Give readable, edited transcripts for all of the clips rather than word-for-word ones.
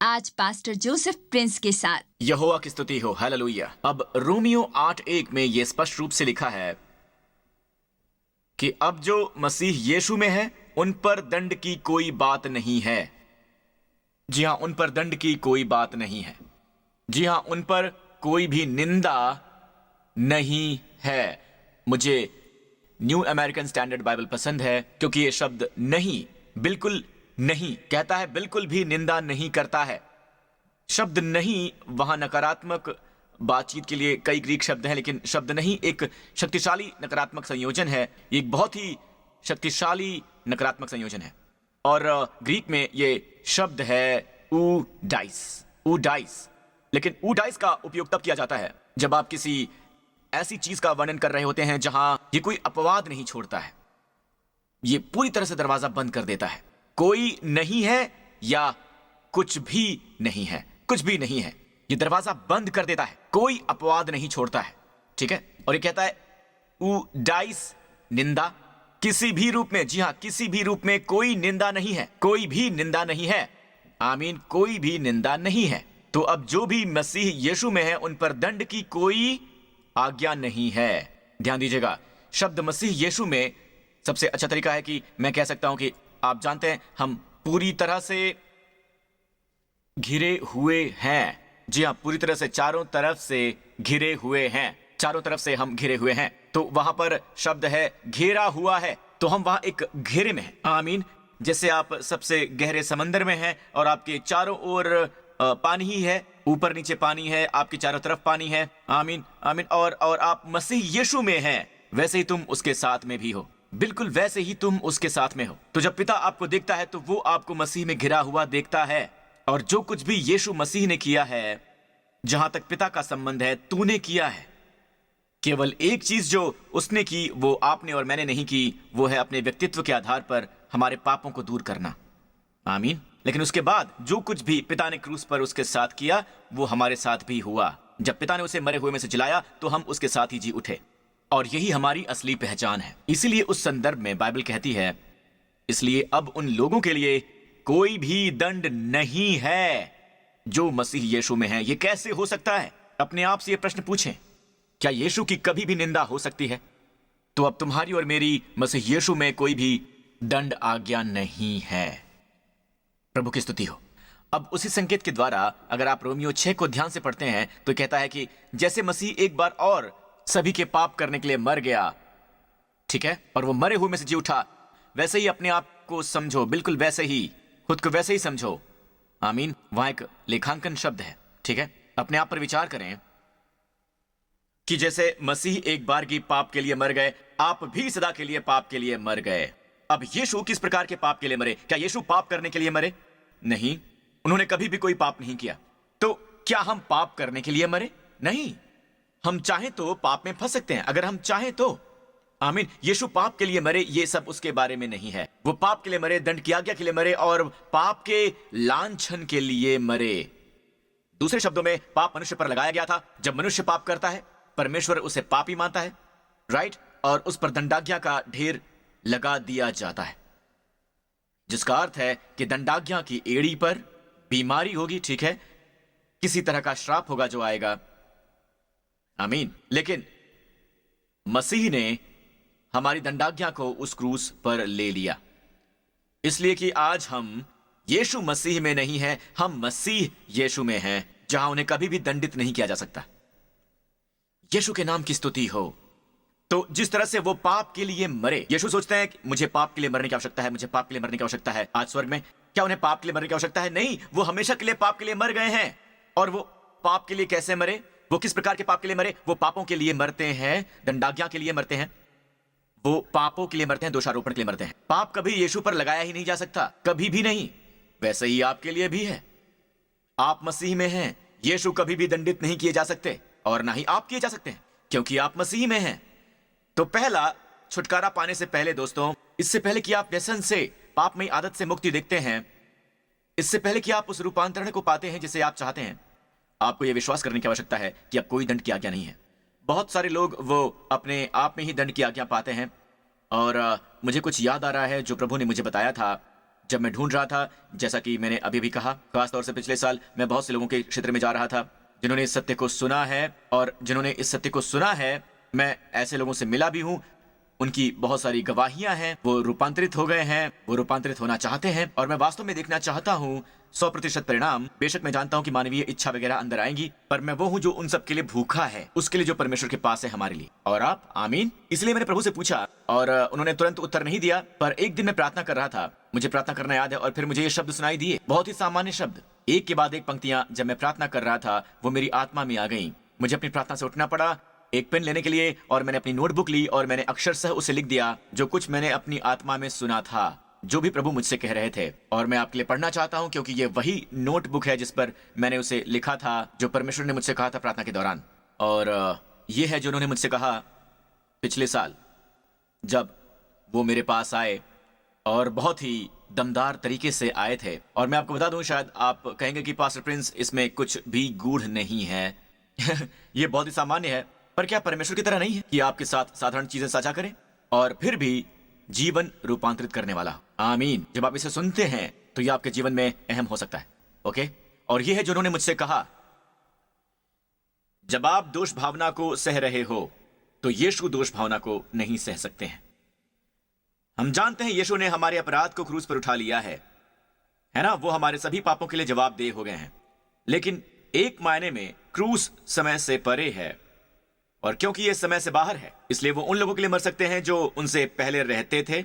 आज pastor Joseph Prince के साथ। यहोवा की स्तुति हो, हालेलुया। अब रोमियो 8:1 में यह स्पष्ट रूप से लिखा है कि अब जो मसीह यीशु में है उन पर दंड की कोई बात नहीं है। जी हां, उन पर दंड की कोई बात नहीं है। जी हां, उन पर कोई भी निंदा नहीं है। मुझे न्यू अमेरिकन स्टैंडर्ड बाइबल पसंद है क्योंकि यह शब्द नहीं, बिल्कुल नहीं कहता है, बिल्कुल भी निंदा नहीं करता है। शब्द नहीं वहां नकारात्मक बातचीत के लिए कई ग्रीक शब्द हैं, लेकिन शब्द नहीं एक शक्तिशाली नकारात्मक संयोजन है। एक बहुत ही शक्तिशाली नकारात्मक संयोजन है। और ग्रीक में ये शब्द है ऊडाइस। लेकिन ऊडाइस का उपयोग तब किया जाता है जब आप किसी ऐसी चीज का वर्णन कर रहे होते हैं जहां ये कोई अपवाद नहीं छोड़ता है, ये पूरी तरह से दरवाजा बंद कर देता है। कोई नहीं है या कुछ भी नहीं है, कुछ भी नहीं है, ये दरवाजा बंद कर देता है, कोई अपवाद नहीं छोड़ता है। ठीक है, और ये कहता है ऊडाइस, निंदा किसी भी रूप में। जी हां, किसी भी रूप में कोई निंदा नहीं है, कोई भी निंदा नहीं है। आमीन, कोई भी निंदा नहीं है। तो अब जो भी मसीह यीशु में है उन पर दंड की कोई आज्ञा नहीं है। ध्यान दीजिएगा, शब्द मसीह यीशु में सबसे अच्छा तरीका है कि मैं कह सकता हूं कि आप जानते हैं हम पूरी तरह से घिरे हुए हैं। जी हां, पूरी तरह से चारों तरफ से घिरे हुए हैं, चारों तरफ से हम घिरे हुए हैं। तो वहां पर शब्द है घेरा हुआ है, तो हम वहां एक घेरे में हैं। आमीन, जैसे आप सबसे गहरे समंदर में हैं और आपके चारों ओर पानी ही है, ऊपर नीचे पानी है, आपके चारों तरफ पानी है। आमीन आमीन। और आप मसीह यीशु में हैं, वैसे ही तुम उसके साथ में भी हो, बिल्कुल वैसे ही तुम उसके साथ में हो। तो जब पिता आपको देखता है तो वो आपको मसीह में घिरा हुआ देखता है। और जो कुछ भी यीशु मसीह ने किया है, जहां तक पिता का संबंध है, तूने किया है। केवल एक चीज जो उसने की वो आपने और मैंने नहीं की, वो है अपने व्यक्तित्व के आधार पर हमारे पापों को दूर करना। आमीन। लेकिन उसके बाद जो कुछ भी पिता ने क्रूस पर उसके साथ किया वो हमारे साथ भी हुआ। जब पिता ने उसे मरे हुए में से जिलाया तो हम उसके साथ ही जी उठे, और यही हमारी असली पहचान है। इसीलिए उस संदर्भ में बाइबल कहती है, इसलिए अब उन लोगों के लिए कोई भी दंड नहीं है जो मसीह यीशु में है। यह कैसे हो सकता है? अपने आप से यह प्रश्न पूछें, क्या यीशु की कभी भी निंदा हो सकती है? तो अब तुम्हारी और मेरी मसीह यीशु में कोई भी दंड आज्ञा नहीं है। प्रभु की स्तुति हो। अब उसी संकेत के द्वारा अगर आप रोमियो 6 को ध्यान से पढ़ते हैं तो कहता है कि जैसे मसीह एक बार और सभी के पाप करने के लिए मर गया, ठीक है, और वो मरे हुए में से जी उठा, वैसे ही अपने आप को समझो, बिल्कुल वैसे ही खुद को वैसे ही समझो। आमीन। वहां एक लेखांकन शब्द है, ठीक है। अपने आप पर विचार करें कि जैसे मसीह एक बार की पाप के लिए मर गए, आप भी सदा के लिए पाप के लिए मर गए। अब यीशु किस प्रकार के पाप के लिए मरे? क्या यीशु पाप करने के लिए मरे? नहीं, उन्होंने कभी भी कोई पाप नहीं किया। तो क्या हम पाप करने के लिए मरे? नहीं। हम चाहें तो पाप में फंस सकते हैं अगर हम चाहें तो। आमीन। यीशु पाप के लिए मरे, ये सब उसके बारे में नहीं है। वो पाप के लिए मरे, दंड की आज्ञा के लिए मरे और पाप के लांछन के लिए मरे। दूसरे शब्दों में, पाप मनुष्य पर लगाया गया था। जब मनुष्य पाप करता है, परमेश्वर उसे पापी मानता है, राइट, और उस पर दंडाज्ञा का ढेर लगा दिया जाता है, जिसका अर्थ है कि दंडाज्ञा की एड़ी पर बीमारी होगी, ठीक है, किसी तरह का श्राप होगा जो आएगा। आमीन। लेकिन मसीह ने हमारी दंडाज्ञा को उस क्रूस पर ले लिया, इसलिए कि आज हम यीशु मसीह में नहीं हैं, हम मसीह यीशु में हैं, जहां उन्हें कभी भी दंडित नहीं किया जा सकता। यीशु के नाम की स्तुति हो। तो जिस तरह से वो पाप के लिए मरे, यीशु सोचते हैं कि मुझे पाप के लिए मरने की आवश्यकता है, मुझे पाप के लिए मरने की आवश्यकता है। आज स्वर्ग में क्या उन्हें पाप के लिए मरने की आवश्यकता है? नहीं, वो हमेशा के लिए पाप के लिए मर गए हैं। और वो पाप के लिए कैसे मरे? वो किस प्रकार के पाप के लिए मरे? वो पापों के लिए मरते हैं, दंडाज्ञा के लिए मरते हैं, वो पापों के लिए मरते हैं, दोषारोपण के लिए मरते हैं। पाप कभी यीशु पर लगाया ही नहीं जा सकता, कभी भी नहीं। वैसे ही आपके लिए भी है। आप मसीह में हैं, यीशु कभी भी दंडित नहीं किए जा सकते और ना ही आप किए जा सकते हैं, क्योंकि आप मसीह में हैं। तो पहला छुटकारा पाने से पहले दोस्तों, इससे पहले कि आप व्यसन से, पापमयी आदत से मुक्ति देखते हैं, इससे पहले कि आप उस रूपांतरण को पाते हैं जिसे आप चाहते हैं, आपको यह विश्वास करने की आवश्यकता है कि अब कोई दंड की आज्ञा नहीं है। बहुत सारे लोग वो अपने आप में ही दंड की आज्ञा पाते हैं। और मुझे कुछ याद आ रहा है जो प्रभु ने मुझे बताया था जब मैं ढूंढ रहा था, जैसा कि मैंने अभी भी कहा, खासतौर से पिछले साल मैं बहुत से लोगों के क्षेत्र में जा रहा था जिन्होंने इस सत्य को सुना है, और जिन्होंने इस सत्य को सुना है, मैं ऐसे लोगों से मिला भी हूं। उनकी बहुत सारी गवाहियां हैं, वो रूपांतरित हो गए हैं, वो रूपांतरित होना चाहते हैं, और मैं वास्तव में देखना चाहता हूं 100% परिणाम। बेशक मैं जानता हूं कि मानवीय इच्छा वगैरह अंदर आएंगी, पर मैं वो हूं जो उन सब के लिए भूखा है, उसके लिए जो परमेश्वर के पास है हमारे लिए। और आप? आमीन। इसलिए मैंने प्रभु से पूछा, और उन्होंने तुरंत उत्तर नहीं दिया, पर एक दिन मैं प्रार्थना कर रहा था, मुझे प्रार्थना करना याद है, और फिर मुझे ये शब्द सुनाई दिए, बहुत ही सामान्य शब्द, एक के बाद एक पंक्तियां। जब मैं प्रार्थना कर रहा था वो मेरी आत्मा में आ गई। मुझे अपनी प्रार्थना से उठना पड़ा, एक पेन लेने के लिए, और मैंने अपनी नोटबुक ली और मैंने अक्षरशः उसे लिख दिया जो कुछ मैंने अपनी आत्मा में सुना था, जो भी प्रभु मुझसे कह रहे थे। और मैं आपके लिए पढ़ना चाहता हूं, क्योंकि ये वही नोटबुक है जिस पर मैंने उसे लिखा था जो परमेश्वर ने मुझसे कहा था प्रार्थना के दौरान। और ये है जो उन्होंने मुझसे कहा पिछले साल जब वो मेरे पास आए, और बहुत ही दमदार तरीके से आए थे। और मैं आपको बता दूं, शायद आप कहेंगे कि पास्टर प्रिंस, इसमें कुछ भी गूढ़ नहीं है। ये बहुत ही सामान्य है, पर क्या परमेश्वर की तरह नहीं है कि आपके साथ साधारण चीजें साझा करें और फिर भी जीवन रूपांतरित करने वाला? आमीन। जब आप इसे सुनते हैं तो यह आपके जीवन में अहम हो सकता है। ओके, और यह है जो उन्होंने मुझसे कहा, जब आप दोष भावना को सह रहे हो तो यीशु दोष भावना को नहीं सह सकते हैं। हम जानते हैं यीशु ने हमारे अपराध को क्रूस पर उठा लिया है ना? वो हमारे सभी पापों के लिए जवाबदेह हो गए हैं। लेकिन एक मायने में क्रूस समय से परे है, और क्योंकि ये समय से बाहर है, इसलिए वो उन लोगों के लिए मर सकते हैं जो उनसे पहले रहते थे,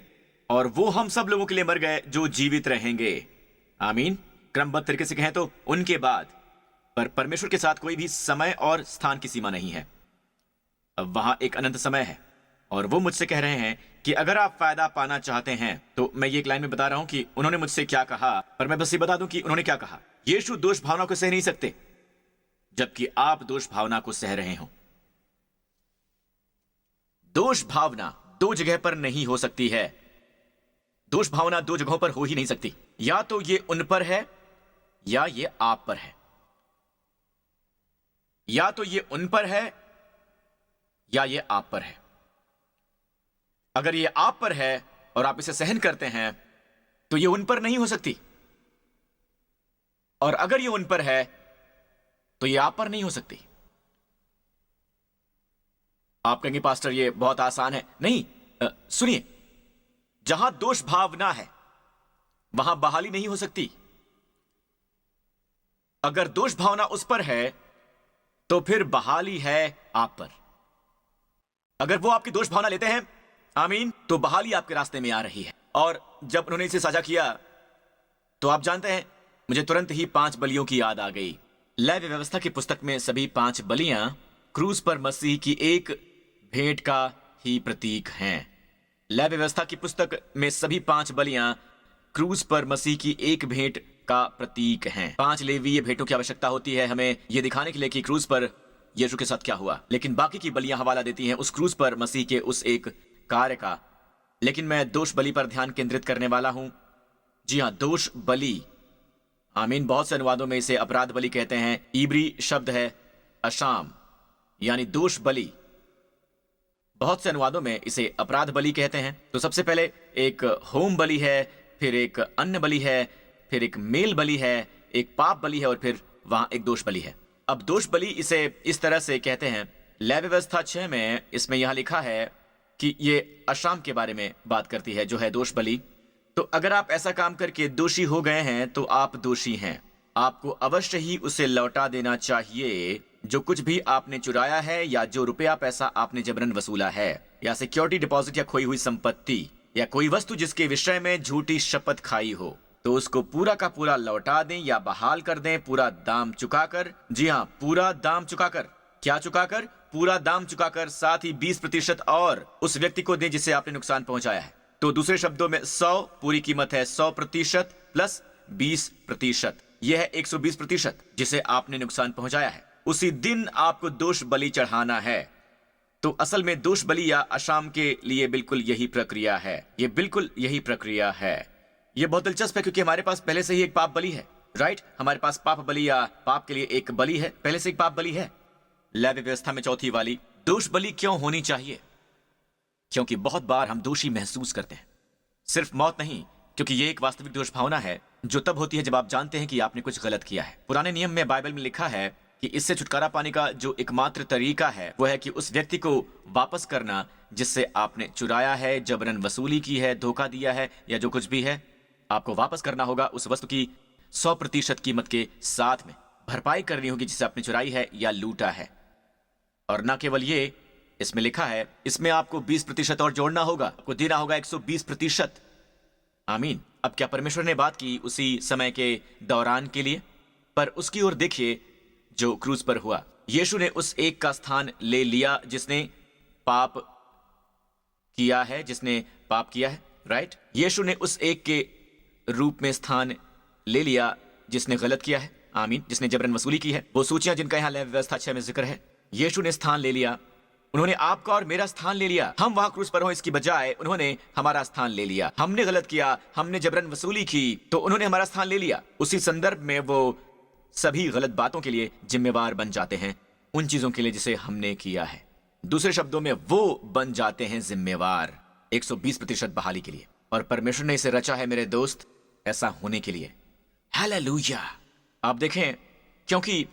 और वो हम सब लोगों के लिए मर गए जो जीवित रहेंगे। आमीन। क्रमबद्ध तरीके से कहें तो उनके बाद। पर परमेश्वर के साथ कोई भी समय और स्थान की सीमा नहीं है। अब वहां एक अनंत समय है, और वो मुझसे कह रहे हैं कि अगर आप फायदा पाना चाहते हैं, तो मैं ये एक लाइन में बता रहा हूं कि उन्होंने मुझसे क्या कहा, पर मैं बस ये बता दूं कि उन्होंने क्या कहा। यीशु दोष भावना को सह नहीं सकते, जबकि आप दोष भावना को सह रहे हो। दोष भावना दो जगह पर नहीं हो सकती है। दोष भावना दो जगहों पर हो ही नहीं सकती। या तो ये उन पर है, या ये आप पर है। या तो ये उन पर है, या ये आप पर है। अगर ये आप पर है और आप इसे सहन करते हैं, तो ये उन पर नहीं हो सकती। और अगर ये उन पर है, तो ये आप पर नहीं हो सकती। आप कहेंगे पास्टर ये बहुत आसान है। नहीं, सुनिए, जहां दोष भावना है वहां बहाली नहीं हो सकती। अगर दोष भावना उस पर है तो फिर बहाली है आप पर। अगर वो आपकी दोष भावना लेते हैं, आमीन, तो बहाली आपके रास्ते में आ रही है। और जब उन्होंने इसे साझा किया, तो आप जानते हैं, मुझे तुरंत ही 5 बलियों की याद आ गई। लेवी व्यवस्था की पुस्तक में सभी 5 बलियां क्रूस पर मसीह की एक भेंट का ही प्रतीक हैं। लेवी व्यवस्था की पुस्तक में सभी 5 बलियां क्रूस पर मसीह की एक भेंट का प्रतीक हैं। 5 लेवीय भेंटों की आवश्यकता होती है हमें यह दिखाने के लिए कि क्रूस पर यीशु के साथ क्या हुआ, लेकिन बाकी की बलियां हवाला देती हैं उस क्रूस पर मसीह के उस एक कार्य का। लेकिन मैं दोष बलि पर ध्यान केंद्रित करने वाला हूं। जी हां, दोष बलि। आमीन। बहुत से अनुवादों में इसे अपराध बलि कहते हैं। इब्री शब्द है अशाम, यानी दोष बलि। बहुत से अनुवादों में इसे अपराध बलि कहते हैं। तो सबसे पहले एक होम बलि है, फिर एक अन्न बलि है, फिर एक मेल बलि है, एक पाप बलि है, और फिर वहां एक दोष बलि है। अब दोष बलि इसे इस तरह से कहते हैं। लेवी व्यवस्था 6 में इसमें यहां लिखा है कि ये अशाम के बारे में बात करती है, जो है दोष बलि। तो अगर आप ऐसा काम करके दोषी हो गए हैं तो आप दोषी हैं। आपको अवश्य ही उसे लौटा देना चाहिए, जो कुछ भी आपने चुराया है, या जो रुपया पैसा आपने जबरन वसूला है, या सिक्योरिटी डिपॉजिट, या खोई हुई संपत्ति, या कोई वस्तु जिसके विषय में झूठी शपथ खाई हो, तो उसको पूरा का पूरा लौटा दें या बहाल कर दें, पूरा दाम चुकाकर। जी हाँ, पूरा दाम चुकाकर। क्या चुकाकर? पूरा दाम चुकाकर, साथ ही 20% और उस व्यक्ति को दें जिसे आपने नुकसान पहुंचाया है। तो दूसरे शब्दों में 100 पूरी कीमत है, 100% प्लस 20%, यह है 120% जिसे आपने नुकसान पहुंचाया है। उसी दिन आपको दोष बलि चढ़ाना है। तो असल में दोष बलि या अशाम के लिए बिल्कुल यही प्रक्रिया है। ये बिल्कुल यही प्रक्रिया है। ये बहुत दिलचस्प है क्योंकि हमारे पास पहले से ही एक पाप बलि है, राइट? हमारे पास पाप बलि या पाप के लिए एक बलि है, पहले से एक पाप बलि है। लेवी व्यवस्था में चौथी वाली दोष बलि क्यों होनी चाहिए? क्योंकि बहुत बार हम दोषी महसूस करते हैं। सिर्फ मौत नहीं, क्योंकि ये एक वास्तविक दोष भावना है जो तब होती है जब आप जानते हैं कि आपने कुछ गलत किया है। पुराने नियम में बाइबल में लिखा है कि इससे छुटकारा पाने का जो एकमात्र तरीका है वो है कि उस व्यक्ति को वापस करना जिससे आपने चुराया है, जबरन वसूली की है, धोखा दिया है या जो कुछ भी है, आपको वापस करना होगा उस वस्तु की 100% कीमत के साथ में। भरपाई करनी होगी जिसे आपने चुराई है या लूटा है। और न केवल ये, इसमें लिखा है इसमें आपको 20% और जोड़ना होगा, आपको देना होगा 120%। आमीन। अब क्या परमेश्वर ने बात की उसी समय के दौरान के लिए? पर उसकी ओर देखिए जो क्रूज पर हुआ। यीशु ने उस एक का स्थान ले लिया जिसने पाप किया है, राइट। यीशु ने उस एक के रूप में स्थान ले लिया जिसने गलत किया है, आमीन, जिसने जबरन वसूली की है। वो सूचियां जिनका यहां लेवी व्यवस्था 6 में जिक्र है, यीशु ने स्थान ले लिया। उन्होंने आपका और मेरा स्थान ले लिया। हम वहां क्रूस पर हो इसकी बजाय उन्होंने हमारा स्थान ले लिया। हमने गलत किया, हमने जबरन वसूली की, तो उन्होंने हमारा स्थान ले लिया। उसी संदर्भ में वो सभी गलत बातों के लिए जिम्मेवार बन जाते हैं, उन चीजों के लिए जिसे हमने किया है। दूसरे शब्दों में वो बन जाते हैं जिम्मेवार 120% बहाली के लिए। और परमेश्वर ने इसे रचा है मेरे दोस्त ऐसा होने के लिए। हालेलुया। आप देखें, क्योंकि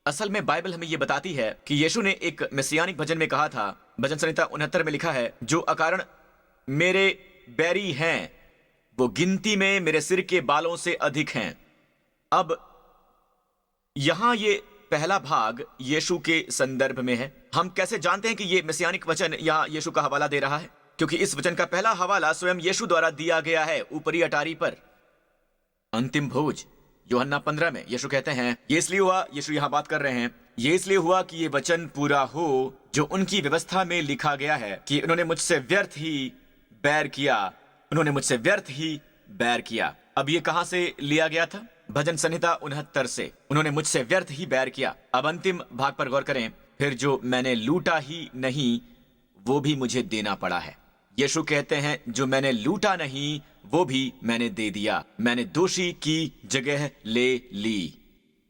असल में बाइबल हमें यह बताती है कि यीशु ने एक मेसियानिक भजन में कहा था, भजन संहिता 69 में लिखा है, जो अकारण मेरे बैरी हैं वो गिनती में मेरे सिर के बालों से अधिक हैं। अब यहां ये पहला भाग यीशु के संदर्भ में है। हम कैसे जानते हैं कि ये मेसियानिक वचन यहां यीशु का हवाला दे रहा है? क्योंकि इस वचन का पहला हवाला स्वयं यीशु द्वारा दिया गया है ऊपरी अटारी पर। अंतिम भोज यूहन्ना 15 में यीशु कहते हैं, ये इसलिए हुआ, यीशु यहां बात कर रहे हैं, ये इसलिए हुआ कि ये वचन पूरा हो जो उनकी व्यवस्था में लिखा गया है कि उन्होंने मुझसे व्यर्थ ही बैर किया, उन्होंने मुझसे व्यर्थ ही बैर किया। अब ये कहां से लिया गया था? भजन संहिता 69 से। उन्होंने मुझसे व्यर्थ ही बैर किया। अब अंतिम भाग पर गौर करें, फिर जो मैंने लूटा ही नहीं वो भी मुझे देना पड़ा है। यीशु कहते हैं जो मैंने लूटा नहीं वो भी मैंने दे दिया। मैंने दोषी की जगह ले ली।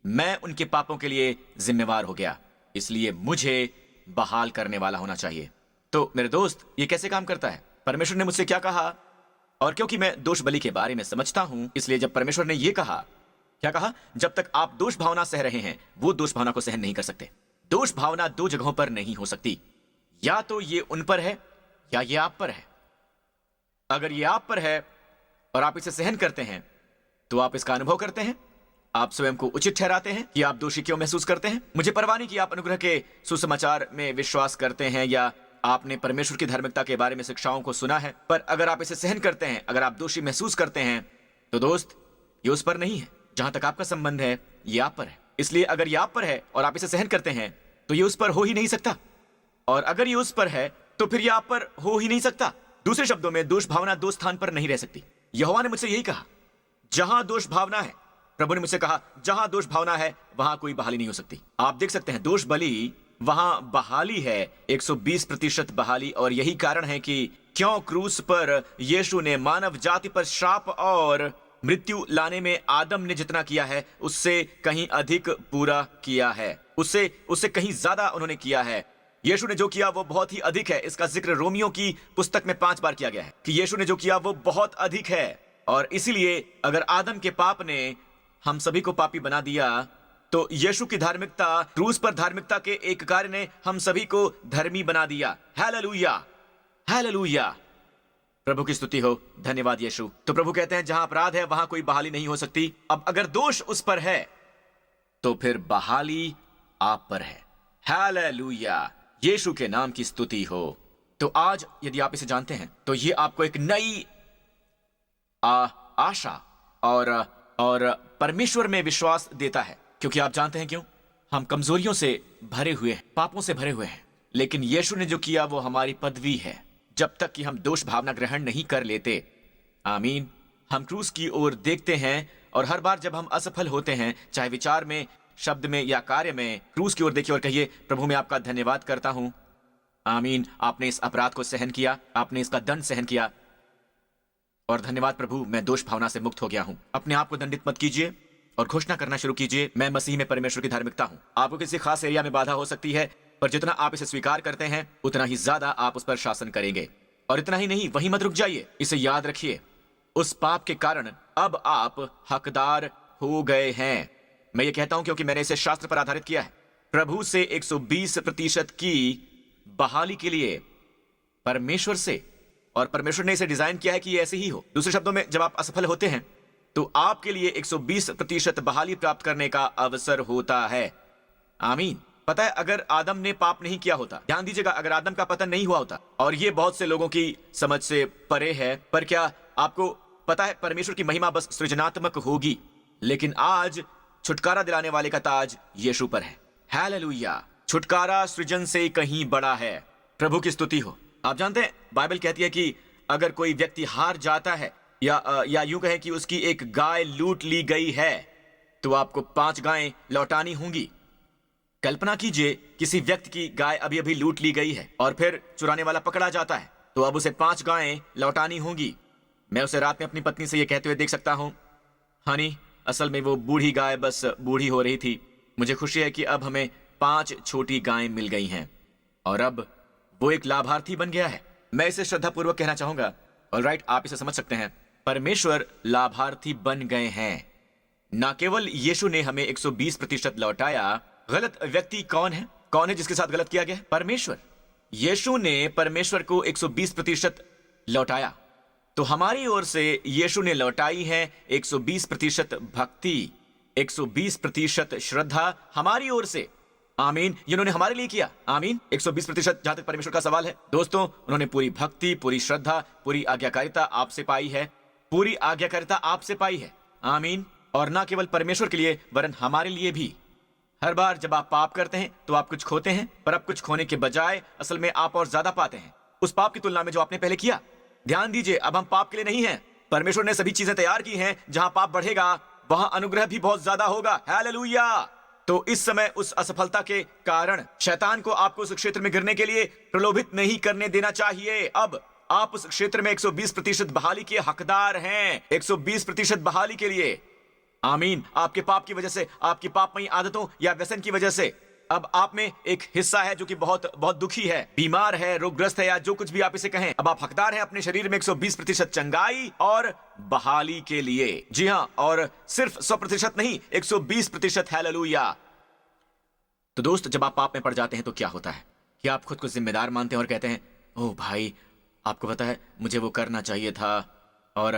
मैं उनके पापों के लिए जिम्मेवार हो गया, इसलिए मुझे बहाल करने वाला होना चाहिए। तो मेरे दोस्त, ये कैसे काम करता है? परमेश्वर ने मुझसे क्या कहा? और क्योंकि मैं दोष बलि के बारे में समझता हूं, इसलिए जब परमेश्वर ने यह कहा, क्या कहा? जब तक आप दोष भावना सह रहे हैं, वो दोष भावना को सहन नहीं कर सकते। दोष भावना दो जगहों पर नहीं हो सकती, या तो ये उन पर है या ये आप पर है। अगर ये आप पर है और आप इसे सहन करते हैं तो आप इसका अनुभव करते हैं, आप स्वयं को उचित ठहराते हैं कि आप दोषी क्यों महसूस करते हैं। मुझे परवाह नहीं कि आप अनुग्रह के सुसमाचार में विश्वास करते हैं या आपने परमेश्वर की धार्मिकता के बारे में शिक्षाओं को सुना है, पर अगर आप इसे सहन करते हैं, अगर आप दोषी महसूस करते हैं, तो दोस्त ये उस पर नहीं है। जहां तक आपका संबंध है ये आप पर है। इसलिए अगर ये आप पर है और आप इसे सहन करते हैं तो ये उस पर हो ही नहीं सकता, और अगर ये उस पर है तो फिर ये आप पर हो ही नहीं सकता। दूसरे शब्दों में दोष भावना दो स्थान पर नहीं रह सकती। यहोवा ने मुझसे यही कहा, जहां दोष भावना है, प्रभु ने मुझसे कहा जहां दोष भावना है वहां कोई बहाली नहीं हो सकती। आप देख सकते हैं दोष बलि वहां बहाली है, 120% बहाली। और यही कारण है कि क्यों क्रूस पर यीशु ने मानव जाति पर श्राप और मृत्यु लाने में आदम ने जितना किया है उससे कहीं अधिक पूरा किया है, उससे कहीं ज्यादा उन्होंने किया है। यीशु ने जो किया वो बहुत ही अधिक है। इसका जिक्र रोमियो की पुस्तक में 5 बार किया गया है कि यीशु ने जो किया वो बहुत अधिक है। और इसीलिए अगर आदम के पाप ने हम सभी को पापी बना दिया, तो यीशु की धार्मिकता, क्रूस पर धार्मिकता के एक कार्य ने हम सभी को धर्मी बना दिया। हालेलुया, हालेलुया, प्रभु की स्तुति हो। धन्यवाद यीशु। तो प्रभु कहते हैं जहां अपराध है वहां कोई बहाली नहीं हो सकती। अब अगर दोष उस पर है तो फिर बहाली आप पर है। हालेलुया, यीशु के नाम की स्तुति हो। तो आज यदि आप इसे जानते हैं तो ये आपको एक नई आशा और परमेश्वर में विश्वास देता है, क्योंकि आप जानते हैं क्यों? हम कमजोरियों से भरे हुए हैं, पापों से भरे हुए हैं, लेकिन यीशु ने जो किया वो हमारी पदवी है। जब तक कि हम दोष भावना ग्रहण नहीं कर लेते, आमीन, हम क्रूस की ओर देखते हैं और हर बार जब हम असफल होते हैं, चाहे विचार में, शब्द में या कार्य में, क्रूस की ओर देखिए और कहिए, प्रभु मैं आपका धन्यवाद करता हूं। आमीन, आपने इस अपराध को सहन किया, आपने इसका दंड सहन किया, और धन्यवाद प्रभु, मैं दोष भावना से मुक्त हो गया हूं। अपने आप को दंडित मत कीजिए और घोषणा करना शुरू कीजिए, मैं मसीह में परमेश्वर की धार्मिकता हूं। आपको किसी खास एरिया में बाधा हो सकती है, पर जितना आप इसे स्वीकार करते हैं उतना ही ज्यादा आप उस पर शासन करेंगे। और इतना ही नहीं, वहीं मत रुक जाइए, इसे याद रखिए, उस पाप के कारण अब आप हकदार हो गए हैं। मैं ये कहता हूं क्योंकि मैंने इसे शास्त्र पर आधारित किया है। प्रभु से 120% की बहाली के लिए परमेश्वर से, और परमेश्वर ने इसे डिजाइन किया है कि ये ऐसे ही हो। दूसरे शब्दों में, जब आप असफल होते हैं तो आपके लिए 120% बहाली प्राप्त करने का अवसर होता है। आमीन। पता है, अगर आदम ने पाप नहीं किया होता, ध्यान दीजिएगा, अगर आदम का पतन नहीं हुआ होता, और ये बहुत से लोगों की समझ से परे है, पर क्या आपको पता है परमेश्वर की महिमा बस सृजनात्मक होगी, लेकिन आज छुटकारा दिलाने वाले का ताज यीशु पर है। हालेलुया। छुटकारा सृजन से कहीं बड़ा है। प्रभु की स्तुति हो। आप जानते हैं, बाइबल कहती है कि अगर कोई व्यक्ति हार जाता है या यूं कहें कि उसकी एक गाय लूट ली गई है, तो आपको 5 गायें लौटानी होंगी। कल्पना कीजिए, किसी व्यक्ति की गाय अभी अभी लूट ली गई है और फिर चुराने वाला पकड़ा जाता है, तो अब उसे 5 गायें लौटानी होंगी। मैं उसे रात में अपनी पत्नी से यह कहते हुए देख सकता हूं, हनी, असल में वो बूढ़ी गाय बस बूढ़ी हो रही थी। मुझे खुशी है कि अब हमें 5 छोटी गायें मिल गई हैं और अब वो एक लाभार्थी बन गया है। मैं इसे श्रद्धापूर्वक कहना चाहूंगा। ऑलराइट, आप इसे समझ सकते हैं। परमेश्वर लाभार्थी बन गए हैं। न केवल यीशु ने हमें 120% लौटाया। गलत व्यक्ति कौन है? कौन है जिसके साथ गलत किया गया? परमेश्वर। यीशु ने परमेश्वर को 120% लौटाया, तो हमारी ओर से यीशु ने लौटाई है 120% भक्ति, 120% श्रद्धा हमारी ओर से। आमीन। इन्होंने हमारे लिए किया। आमीन। 120% जहां तक परमेश्वर का सवाल है दोस्तों, उन्होंने पूरी भक्ति, पूरी श्रद्धा, पूरी आज्ञाकारिता आपसे पाई है। पूरी आज्ञाकारिता आपसे पाई है। आमीन। और ना केवल परमेश्वर के लिए वरन हमारे लिए भी। हर बार जब आप पाप करते हैं तो आप कुछ खोते हैं, पर अब कुछ खोने के बजाय असल में आप और ज्यादा पाते हैं उस पाप की तुलना में जो आपने पहले किया। ध्यान दीजिए, अब हम पाप के लिए नहीं हैं। परमेश्वर ने सभी चीजें तैयार की हैं। जहां पाप बढ़ेगा वहां अनुग्रह भी बहुत ज्यादा होगा। हालेलुया। तो इस समय उस असफलता के कारण शैतान को आपको उस क्षेत्र में गिरने के लिए प्रलोभित नहीं करने देना चाहिए। अब आप उस क्षेत्र में 120% बहाली के हकदार हैं। 120% बहाली के लिए। आमीन। आपके पाप की वजह से, आपकी पापमयी आदतों या व्यसन की वजह से अब आप में एक हिस्सा है जो कि बहुत बहुत दुखी है, बीमार है, रोगग्रस्त है, या जो कुछ भी आप इसे कहें। अब आप हकदार हैं अपने शरीर में 120% चंगाई और बहाली के लिए। जी हां, और सिर्फ 100% नहीं, 120%। हालेलुया। तो दोस्त, जब आप पाप में पड़ जाते हैं तो क्या होता है कि आप खुद को जिम्मेदार मानते हैं और कहते हैं, ओह भाई, आपको पता है मुझे वो करना चाहिए था, और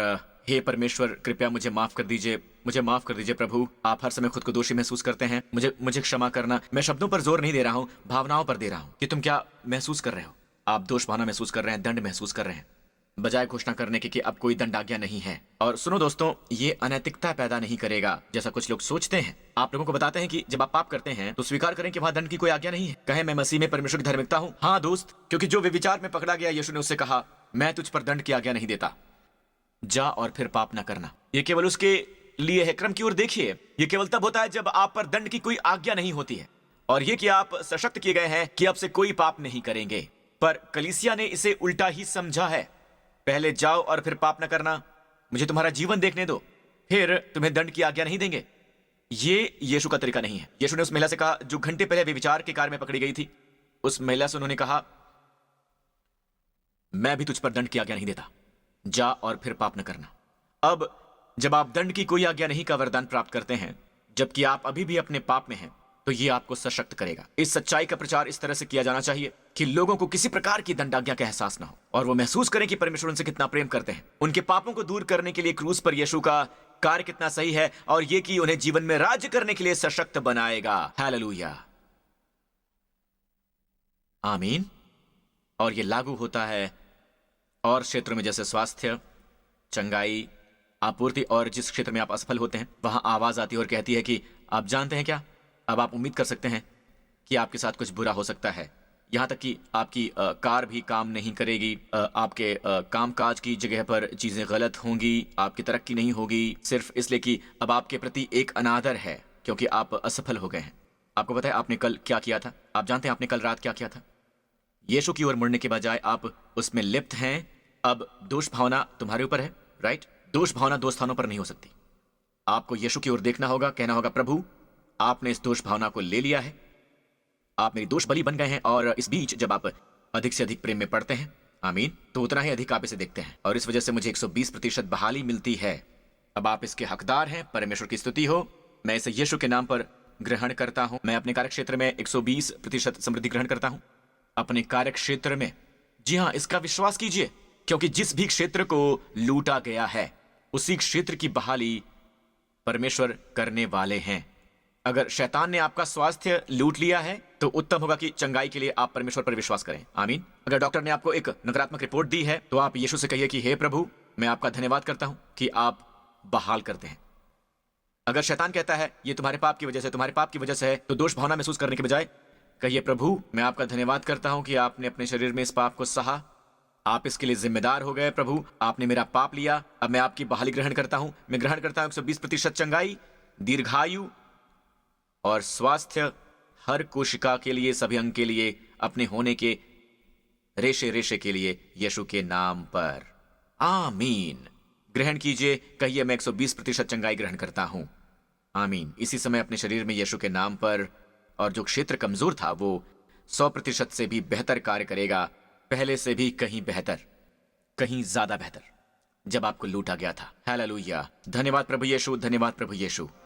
हे परमेश्वर कृपया मुझे माफ कर दीजिए, मुझे माफ कर दीजिए प्रभु। आप हर समय खुद को दोषी महसूस करते हैं। मुझे क्षमा करना। मैं शब्दों पर जोर नहीं दे रहा हूं, भावनाओं पर दे रहा हूं कि तुम क्या महसूस कर रहे हो। आप दोष भावना महसूस कर रहे हैं, दंड महसूस कर रहे हैं, बजाय घोषणा करने के कि अब कोई दंड आज्ञा नहीं है। और सुनो दोस्तों, ये अनैतिकता पैदा नहीं करेगा जैसा कुछ लोग सोचते हैं। आप लोगों को बताते हैं कि जब आप पाप करते हैं तो स्वीकार करें कि वहां दंड की कोई आज्ञा नहीं है। कहें, मैं मसीह में परमेश्वर की धार्मिकता हूं। हाँ दोस्त, क्योंकि जो व्यभिचार में पकड़ा गया, यीशु ने उससे कहा, मैं तुझ पर दंड की आज्ञा नहीं देता, जा और फिर पाप ना करना। ये केवल उसके लिए है। क्रम की ओर देखिए, ये केवल तब होता है जब आप पर दंड की कोई आज्ञा नहीं होती है, और ये कि आप सशक्त किए गए हैं कि अब से कोई पाप नहीं करेंगे। पर कलीसिया ने इसे उल्टा ही समझा है। पहले जाओ और फिर पाप ना करना, मुझे तुम्हारा जीवन देखने दो, फिर तुम्हें दंड की आज्ञा नहीं देंगे। ये यीशु का तरीका नहीं है। यीशु ने उस महिला से कहा जो घंटे पहले व्यभिचार के कार्य में पकड़ी गई थी, उस महिला से उन्होंने कहा, मैं भी तुझ पर दंड की आज्ञा नहीं देता, जा और फिर पाप न करना। अब जब आप दंड की कोई आज्ञा नहीं का वरदान प्राप्त करते हैं, जबकि आप अभी भी अपने पाप में हैं, तो ये आपको सशक्त करेगा। इस सच्चाई का प्रचार इस तरह से किया जाना चाहिए कि लोगों को किसी प्रकार की दंडाज्ञा का एहसास ना हो, और वो महसूस करें कि परमेश्वर उनसे कितना प्रेम करते हैं। उनके पापों को दूर करने के लिए क्रूस पर यीशु का कार्य कितना सही है, और ये कि उन्हें जीवन में राज्य करने के लिए सशक्त बनाएगा। हालेलुया। आमीन। और ये लागू होता है और क्षेत्रों में, जैसे स्वास्थ्य, चंगाई, आपूर्ति, और जिस क्षेत्र में आप असफल होते हैं वहां आवाज आती है और कहती है कि आप जानते हैं क्या, अब आप उम्मीद कर सकते हैं कि आपके साथ कुछ बुरा हो सकता है। यहां तक कि आपकी कार भी काम नहीं करेगी, आपके कामकाज की जगह पर चीजें गलत होंगी, आपकी तरक्की नहीं होगी, सिर्फ इसलिए कि अब आपके प्रति एक अनादर है क्योंकि आप असफल हो गए हैं। आपको पता है आपने कल क्या किया था? आप जानते हैं आपने कल रात क्या किया था? यीशु की ओर मुड़ने के बजाय आप उसमें लिप्त हैं। अब दोष भावना तुम्हारे ऊपर है, राइट? दोष भावना दो स्थानों पर नहीं हो सकती। आपको यीशु की ओर देखना होगा, कहना होगा, प्रभु आपने इस दोष भावना को ले लिया है, आप मेरी दोष बलि बन गए हैं। और इस बीच जब आप अधिक से अधिक प्रेम में पड़ते हैं, आमीन। तो उतना ही अधिक आप इसे देखते हैं और इस वजह से मुझे 120% बहाली मिलती है। अब आप इसके हकदार हैं। परमेश्वर की स्तुति हो। मैं इसे यीशु के नाम पर ग्रहण करता हूं। मैं अपने कार्यक्षेत्र में 120% समृद्धि ग्रहण करता हूं। अपने कार्यक्षेत्र में, जी हां, इसका विश्वास कीजिए, क्योंकि जिस भी क्षेत्र को लूटा गया है उसी क्षेत्र की बहाली परमेश्वर करने वाले हैं। अगर शैतान ने आपका स्वास्थ्य लूट लिया है तो उत्तम होगा कि चंगाई के लिए आप परमेश्वर पर विश्वास करें। आमीन। अगर डॉक्टर ने आपको एक नकारात्मक रिपोर्ट दी है तो आप यीशु से कहिए कि हे प्रभु, मैं आपका धन्यवाद करता हूं कि आप बहाल करते हैं। अगर शैतान कहता है ये तुम्हारे पाप की वजह से, तुम्हारे पाप की वजह से है, तो दोष भावना महसूस करने के बजाय कहिए, प्रभु मैं आपका धन्यवाद करता हूं कि आपने अपने शरीर में इस पाप को सहा, आप इसके लिए जिम्मेदार हो गए। प्रभु आपने मेरा पाप लिया, अब मैं आपकी बहाली ग्रहण करता हूं। मैं ग्रहण करता हूं 120% चंगाई, दीर्घायु और स्वास्थ्य हर कोशिका के लिए, सभी अंग के लिए, अपने होने के रेशे रेशे के लिए, यीशु के नाम पर आमीन। ग्रहण कीजिए, कहिए मैं 120% चंगाई ग्रहण करता हूं। आमीन। इसी समय अपने शरीर में यीशु के नाम पर, और जो क्षेत्र कमजोर था वो 100% से भी बेहतर कार्य करेगा, पहले से भी कहीं बेहतर, कहीं ज्यादा बेहतर, जब आपको लूटा गया था। हालेलुया। धन्यवाद प्रभु यीशु, धन्यवाद प्रभु यीशु।